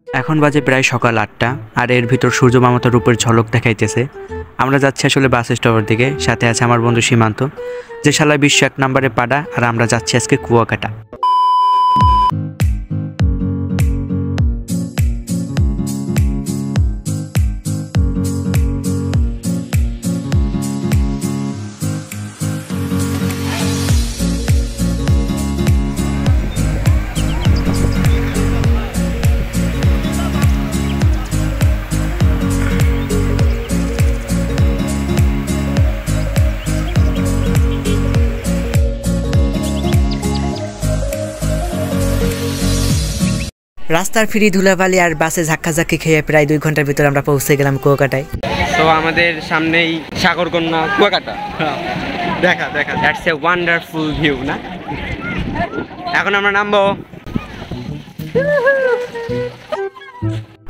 এখন বাজে প্রায় সকাল 8টা, আর এর ভিতর সূর্য মামাতার রূপের ঝলক দেখাইতেছে। আমরা যাচ্ছি আসলে বাস স্টপের দিকে, সাথে আছে আমার বন্ধু সীমান্ত, যে শালা বিশ্ব 1 নম্বরে পাড়া, আর আমরা যাচ্ছি আজকে কুয়াকাটা। রাস্তার ফ্রি ধুলাবালি আর বাসে ঝাক্কাঝাক্কি খেয়ে প্রায় 2 ঘন্টার ভিতর আমরা পৌঁছে গেলাম কুয়াকাটায়। তো আমাদের সামনেই সাগরকন্যা কুয়াকাটা। দেখা দ্যাটস এ ওয়ান্ডারফুল ভিউ না? এখন আমরা নামবো।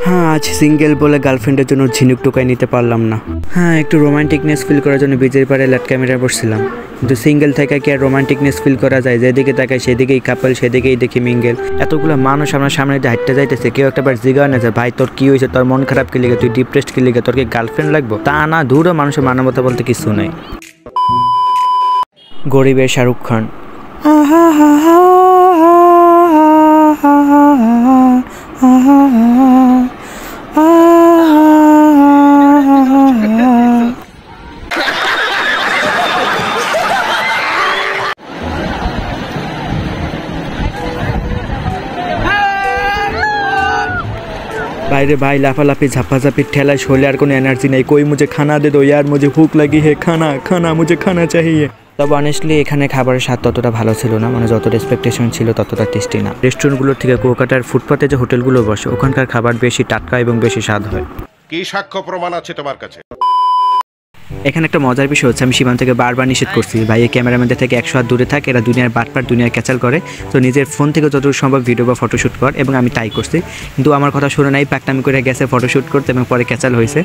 হ্যাঁ, আজ সিঙ্গেল বলে গার্লফ্রেন্ডের জন্য ঝিনুক টোকায় নিতে পারলাম না। হ্যাঁ, একটু রোমান্টিকনেস ফিল করার জন্য বিজের পাড়ে ল্যাট ক্যামেরা বসছিলাম, কিন্তু সিঙ্গেল থেকে কি আর রোমান্টিকনেস ফিল করা যায়? যেদিকে তাকায় সেদিকেই কাপল, সেদিকেই দেখি মিঙ্গেল। এতগুলো মানুষ আমার সামনে দিয়ে হাঁটতে যাইতেছে, কেউ একটা বার জিজ্ঞাসা না যে ভাই তোর কি হয়েছে, তোর মন খারাপ কি লিগে, তুই ডিপ্রেসড কি লিগে, তোর কি গার্লফ্রেন্ড লাগবো? তা না, দূরও মানুষের মানবতা বলতে কিছু নেই। গরিবের শাহরুখ খান। বাইরে ভাই লাফালাফি ঝাপাঝাপির ঠেলায় শোলে আর কোনো এনার্জি নেই। কই মুঝে খানা দে দো ইয়ার, মুঝে ভুক লাগি হে, খানা খানা মুঝে খানা চাহিয়ে। তবে অনেস্টলি এখানে খাবারের স্বাদ ততটা ভালো ছিল না, মানে যতটা এক্সপেকটেশন ছিল ততটা টেস্টি না। রেস্টুরেন্টগুলোর থেকে কুয়াকাটার ফুটপাতে যে হোটেলগুলো বসে ওখানকার খাবার বেশি টাটকা এবং বেশি স্বাদ হয়। কি সাক্ষ্য প্রমাণ আছে তোমার কাছে? এখানে একটা মজার বিষয় হচ্ছে, আমি সীমান্তকে বারবার নিষেধ করছি ভাই এই ক্যামেরাম্যানদের থেকে 100 হাত দূরে থাক, এরা দুনিয়ার বাটপার, দুনিয়ার ক্যাচাল করে, তো নিজের ফোন থেকে যতটুকু সম্ভব ভিডিও বা ফটোশ্যুট কর, এবং আমি তাই করছি। কিন্তু আমার কথা শুনে নাই, পাকনামি করে গেছে ফটোশ্যুট করতে এবং পরে ক্যাচাল হয়েছে,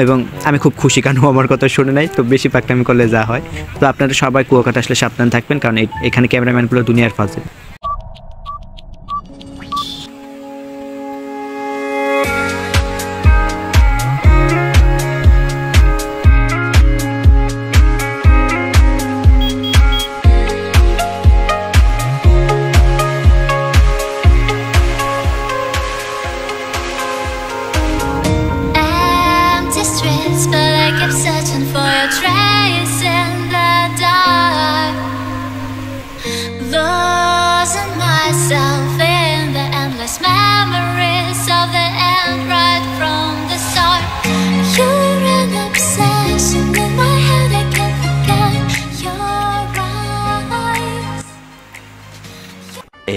এবং আমি খুব খুশি কারণ আমার কথা শুনে নাই। তো বেশি পাকনামি করলে যা হয়। তো আপনারা সবাই কুয়াকাটা আসলে সাবধান থাকবেন, কারণ এখানে ক্যামেরাম্যানগুলো দুনিয়ার ফাজে। But I kept searching for your trace in the dark, losing myself in the endless memories of the end right from the start. You're an obsession in my head, I can't forget your eyes.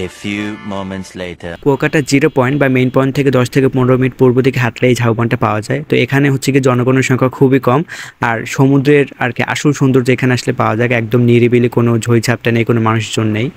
A few moments later. Kuakata 0 point বা main point থেকে 10 থেকে 15 minute পূর্ব দিকে হাঁটলে এই ঝাউবনটা পাওয়া যায়। তো এখানে হচ্ছে কি জনগণের সংখ্যা খুবই কম, আর সমুদ্রের আর কি আসল সৌন্দর্য এখানে আসলে পাওয়া যায়। একদম নিরিবিলি, কোনো ঝইঝাপটা নেই, কোনো মানুষজন নেই।